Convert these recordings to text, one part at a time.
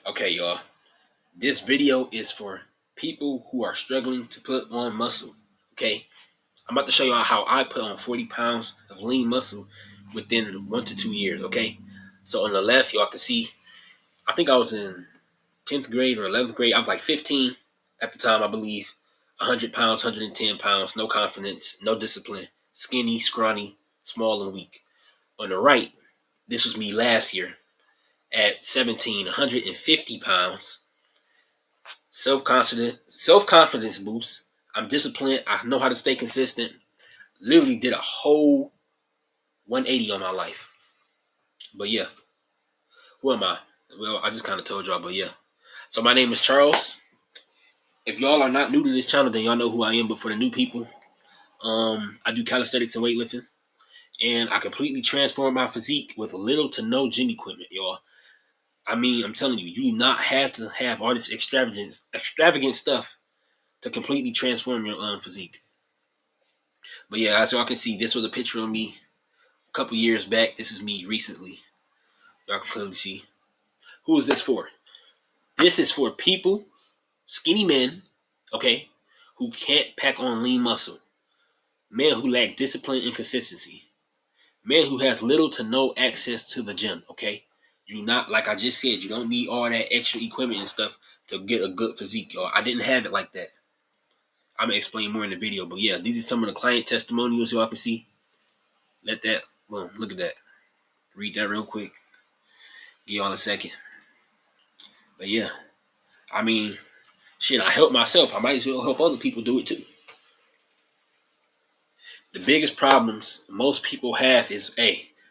Okay, y'all. This video is for people who are struggling to put on muscle. Okay, I'm about to show y'all how I put on 40 pounds of lean muscle within 1 to 2 years. Okay, so on the left, y'all can see, I think I was in 10th grade or 11th grade. I was like 15 at the time, I believe. 100 pounds, 110 pounds, no confidence, no discipline, skinny, scrawny, small, and weak. On the right, this was me last year at 17, 150 pounds. Self-confidence boost. I'm disciplined. I know how to stay consistent. Literally did a whole 180 on my life. But yeah, who am I? Well, I just kind of told y'all, but yeah. So my name is Charles. If y'all are not new to this channel, then y'all know who I am. But for the new people, I do calisthenics and weightlifting, and I completely transformed my physique with little to no gym equipment, y'all. I mean, I'm telling you, you do not have to have all this extravagant stuff to completely transform your physique. But yeah, as y'all can see, this was a picture of me a couple years back. This is me recently. Y'all can clearly see. Who is this for? This is for people, skinny men, okay, who can't pack on lean muscle. Men who lack discipline and consistency. Men who has little to no access to the gym, okay? You do not, like I just said, you don't need all that extra equipment and stuff to get a good physique, y'all. I didn't have it like that. I'm going to explain more in the video. But yeah, these are some of the client testimonials y'all can see. Look at that. Read that real quick. Give y'all a second. But yeah, I mean, shit, I help myself. I might as well help other people do it too. The biggest problems most people have is,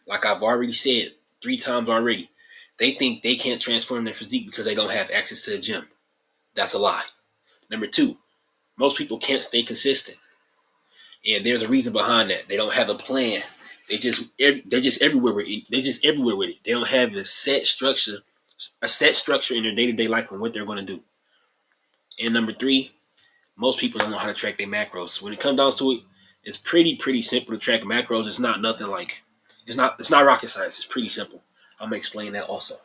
like I've already said 3 times already, they think they can't transform their physique because they don't have access to the gym. That's a lie. Number 2, most people can't stay consistent. And there's a reason behind that. They don't have a plan. They're just everywhere with it. They don't have a set structure in their day-to-day life on what they're going to do. And number 3, most people don't know how to track their macros. When it comes down to it, it's pretty simple to track macros. It's not nothing like it's not rocket science. It's pretty simple. I'm gonna explain that also.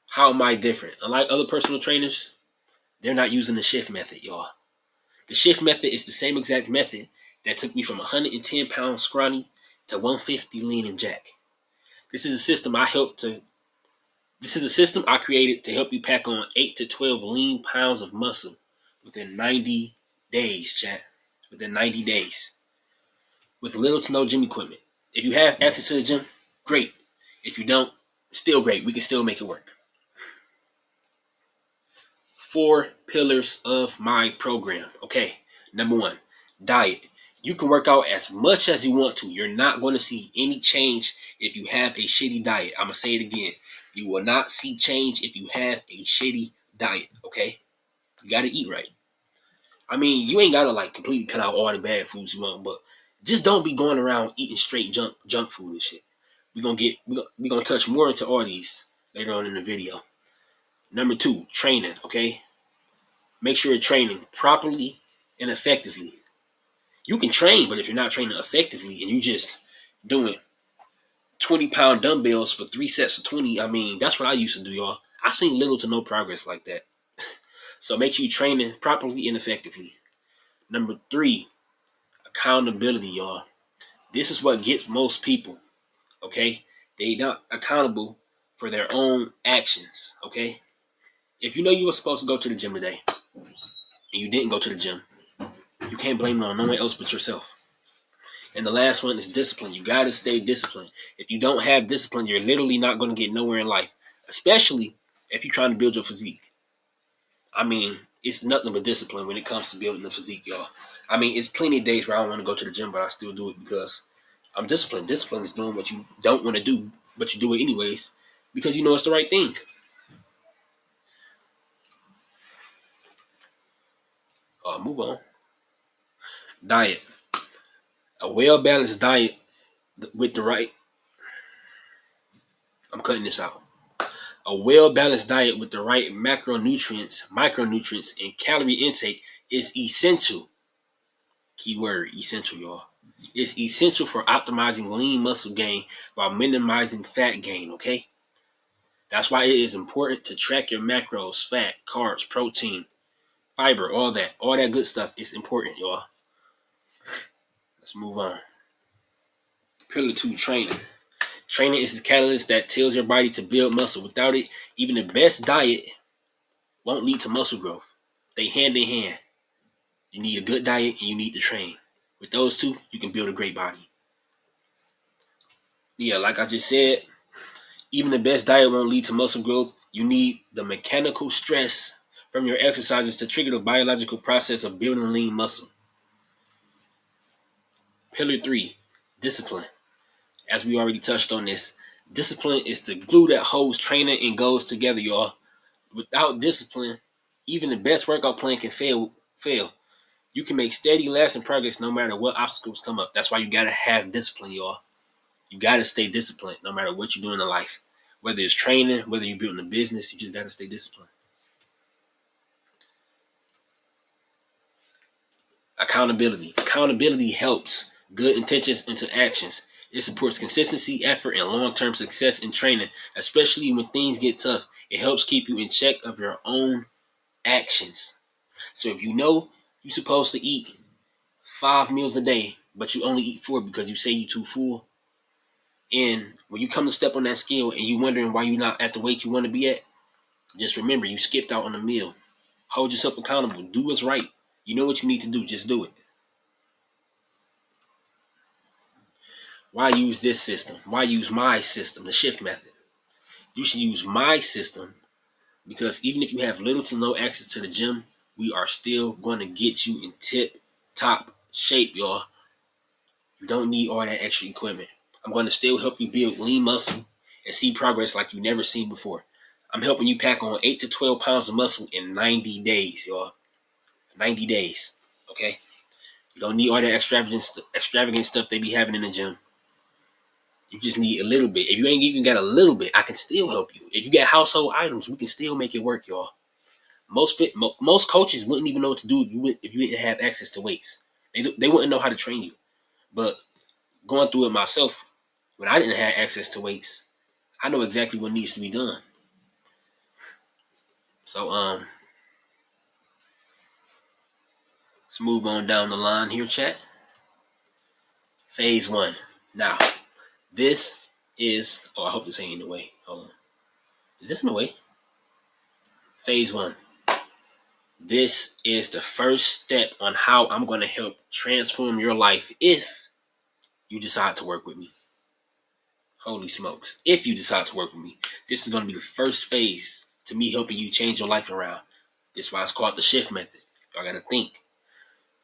How am I different? Unlike other personal trainers, they're not using the shift method, y'all. The shift method is the same exact method that took me from 110 pounds scrawny to 150 lean and jack. This is a system I created to help you pack on 8 to 12 lean pounds of muscle within 90 days, chat. Within 90 days. With little to no gym equipment. If you have access to the gym, great. If you don't, still great. We can still make it work. 4 pillars of my program. Okay, number 1, diet. You can work out as much as you want to. You're not going to see any change if you have a shitty diet. I'm going to say it again. You will not see change if you have a shitty diet, okay? You got to eat right. I mean, you ain't got to like completely cut out all the bad foods you want, but just don't be going around eating straight junk food and shit. We're gonna touch more into all these later on in the video. Number 2, training, okay? Make sure you're training properly and effectively. You can train, but if you're not training effectively and you just doing 20-pound dumbbells for 3 sets of 20, I mean, that's what I used to do, y'all. I seen little to no progress like that. So make sure you're training properly and effectively. Number 3, accountability, y'all. This is what gets most people, okay? They not accountable for their own actions, okay? If you know you were supposed to go to the gym today and you didn't go to the gym, you can't blame it on no one else but yourself. And the last one is discipline. You got to stay disciplined. If you don't have discipline, you're literally not going to get nowhere in life, especially if you're trying to build your physique. I mean, it's nothing but discipline when it comes to building the physique, y'all. I mean, it's plenty of days where I don't want to go to the gym, but I still do it because I'm disciplined. Discipline is doing what you don't want to do, but you do it anyways because you know it's the right thing. Move on. Diet. A well-balanced diet with the right... I'm cutting this out. A well-balanced diet with the right macronutrients, micronutrients, and calorie intake is essential. Keyword, essential, y'all. It's essential for optimizing lean muscle gain while minimizing fat gain, okay? That's why it is important to track your macros, fat, carbs, protein, fiber, all that good stuff is important, y'all. Let's move on. Pillar 2, training. Training is the catalyst that tells your body to build muscle. Without it, even the best diet won't lead to muscle growth. They hand in hand. You need a good diet and you need to train. With those two, you can build a great body. Yeah, like I just said, even the best diet won't lead to muscle growth. You need the mechanical stress from your exercises to trigger the biological process of building lean muscle. Pillar 3, discipline. As we already touched on this, discipline is the glue that holds training and goals together, y'all. Without discipline, even the best workout plan can fail. You can make steady, lasting progress no matter what obstacles come up. That's why you gotta have discipline, y'all. You gotta stay disciplined no matter what you're doing in life. Whether it's training, whether you're building a business, you just gotta stay disciplined. Accountability. Accountability helps good intentions into actions. It supports consistency, effort, and long-term success in training, especially when things get tough. It helps keep you in check of your own actions. So if you know you're supposed to eat 5 meals a day, but you only eat 4 because you say you're too full, and when you come to step on that scale and you're wondering why you're not at the weight you want to be at, just remember you skipped out on a meal. Hold yourself accountable. Do what's right. You know what you need to do. Just do it. Why use this system? Why use my system, the shift method? You should use my system because even if you have little to no access to the gym, we are still going to get you in tip top shape, y'all. You don't need all that extra equipment. I'm going to still help you build lean muscle and see progress like you've never seen before. I'm helping you pack on 8 to 12 pounds of muscle in 90 days, y'all. 90 days, okay? You don't need all that extravagant stuff they be having in the gym. You just need a little bit. If you ain't even got a little bit, I can still help you. If you got household items, we can still make it work, y'all. Most coaches wouldn't even know what to do if you didn't have access to weights. They wouldn't know how to train you. But going through it myself, when I didn't have access to weights, I know exactly what needs to be done. So let's move on down the line here, chat. Phase 1. Now, this is I hope this ain't in the way. Hold on. Is this in the way? Phase 1. This is the first step on how I'm going to help transform your life if you decide to work with me. Holy smokes. If you decide to work with me, this is going to be the first phase to me helping you change your life around. This is why it's called the shift method. Y'all got to think.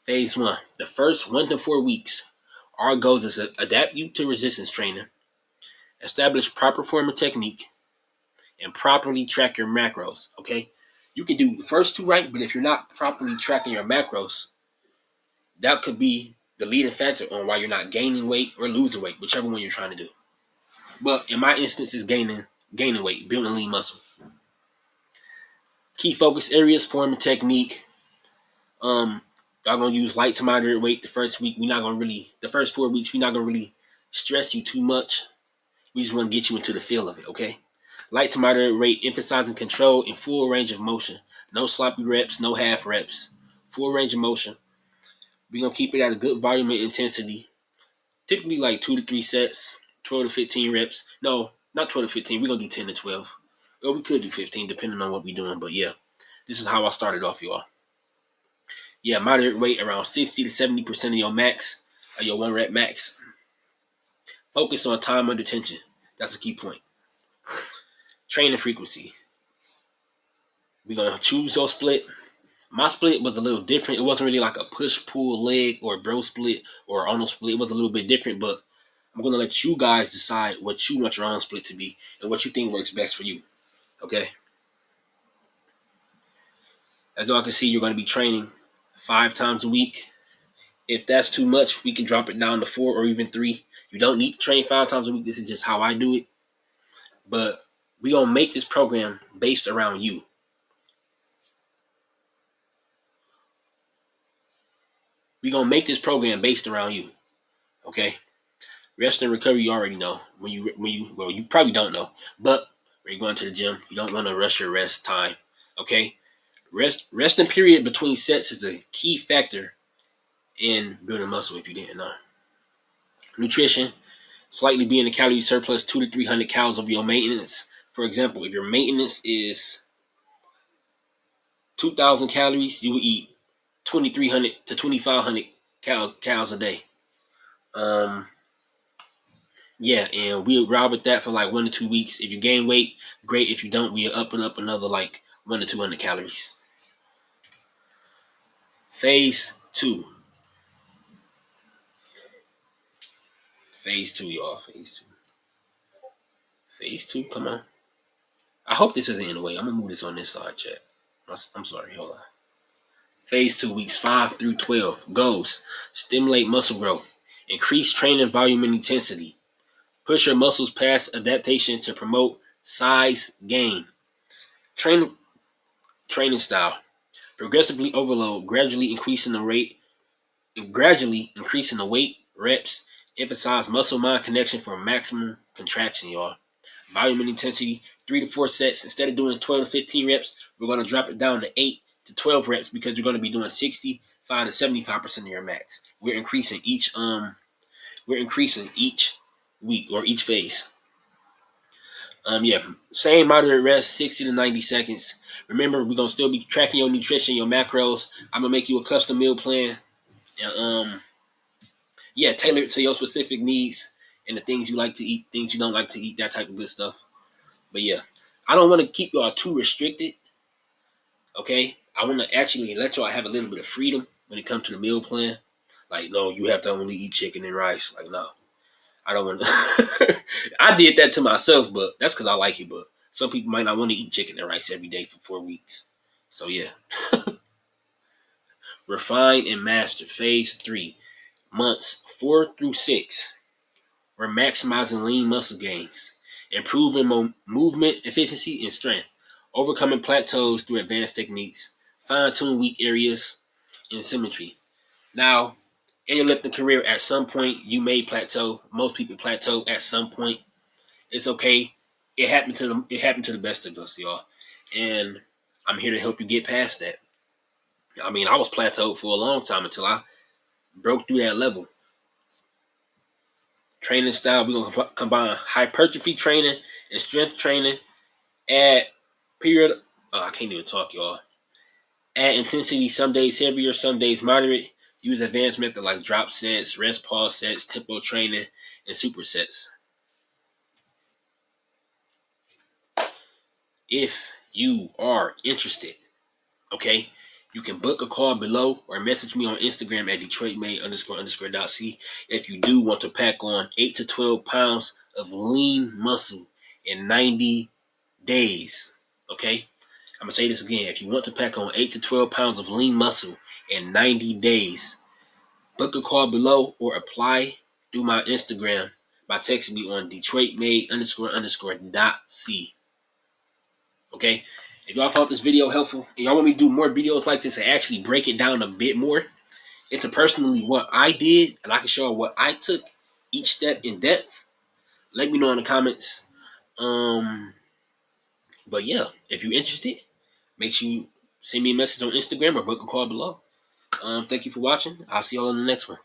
Phase 1. The first 1 to 4 weeks, our goal is to adapt you to resistance training, establish proper form and technique, and properly track your macros, okay? You can do the first 2 right, but if you're not properly tracking your macros, that could be the leading factor on why you're not gaining weight or losing weight, whichever one you're trying to do. But in my instance, it's gaining weight, building lean muscle. Key focus areas, form and technique. Y'all gonna use light to moderate weight the first week. The first 4 weeks, we're not gonna really stress you too much. We just want to get you into the feel of it, okay? Light to moderate weight, emphasizing control and full range of motion. No sloppy reps, no half reps. Full range of motion. We're gonna keep it at a good volume and intensity. Typically like 2 to 3 sets, 12 to 15 reps. No, not 12 to 15. We're going to do 10 to 12. Or we could do 15 depending on what we're doing. But yeah, this is how I started off, y'all. Yeah, moderate weight around 60 to 70% of your max, or your 1 rep max. Focus on time under tension. That's a key point. Training frequency. We're going to choose your split. My split was a little different. It wasn't really like a push-pull leg or bro split or Arnold split. It was a little bit different, but I'm going to let you guys decide what you want your own split to be and what you think works best for you. Okay? As y'all can see, you're going to be training 5 times a week. If that's too much, we can drop it down to 4 or even 3. You don't need to train 5 times a week. This is just how I do it. But we're going to make this program based around you. We're going to make this program based around you. Okay? Rest and recovery, you already know. You probably don't know. But or you're going to the gym, you don't want to rush your rest time. Okay? Resting period between sets is a key factor in building muscle if you didn't know. Nutrition, slightly be in a calorie surplus 200 to 300 calories of your maintenance. For example, if your maintenance is 2,000 calories, you will eat 2,300 to 2,500 calories a day. Yeah, and we'll ride with that for like 1 to 2 weeks. If you gain weight, great. If you don't, we'll up and up another like 1 to 200 calories. Phase 2. Phase 2, y'all. Phase 2. Phase 2, come on. I hope this isn't in the way. I'm going to move this on this side, chat. I'm sorry, hold on. Phase 2, weeks 5 through 12. Goals: stimulate muscle growth, increase training volume and intensity, push your muscles past adaptation to promote size gain. Training style: progressively overload, gradually increasing the weight, reps, emphasize muscle-mind connection for maximum contraction, y'all. Volume and intensity, 3 to 4 sets. Instead of doing 12 to 15 reps, we're going to drop it down to 8 to 12 reps because you're going to be doing 65 to 75% of your max. We're increasing each week or each phase. Same moderate rest, 60 to 90 seconds. Remember, we're going to still be tracking your nutrition, your macros. I'm going to make you a custom meal plan. And tailored to your specific needs and the things you like to eat, things you don't like to eat, that type of good stuff. But yeah, I don't want to keep y'all too restricted. Okay, I want to actually let y'all have a little bit of freedom when it comes to the meal plan. Like, no, you have to only eat chicken and rice. Like, no, I don't want to. I did that to myself, but that's because I like it. But some people might not want to eat chicken and rice every day for 4 weeks. So yeah. Refine and master phase 3, months 4 through 6. We're maximizing lean muscle gains, improving movement efficiency and strength, overcoming plateaus through advanced techniques, fine-tune weak areas, and symmetry. Now, in your lifting career, at some point, you may plateau. Most people plateau at some point. It's okay. It happened to the best of us, y'all. And I'm here to help you get past that. I mean, I was plateaued for a long time until I broke through that level. Training style, we're going to combine hypertrophy training and strength training. Add period. I can't even talk, y'all. Add intensity, some days heavier, some days moderate. Use advanced method like drop sets, rest pause sets, tempo training, and supersets. If you are interested, okay, you can book a call below or message me on Instagram at DetroitMade__.c if you do want to pack on 8 to 12 pounds of lean muscle in 90 days. Okay? I'm going to say this again. If you want to pack on 8 to 12 pounds of lean muscle in 90 days, book a call below or apply through my Instagram by texting me on DetroitMade__.c. Okay? If y'all found this video helpful and y'all want me to do more videos like this and actually break it down a bit more into personally what I did, and I can show what I took each step in depth, let me know in the comments. But yeah, if you're interested, make sure you send me a message on Instagram or book a call below. Thank you for watching. I'll see y'all in the next one.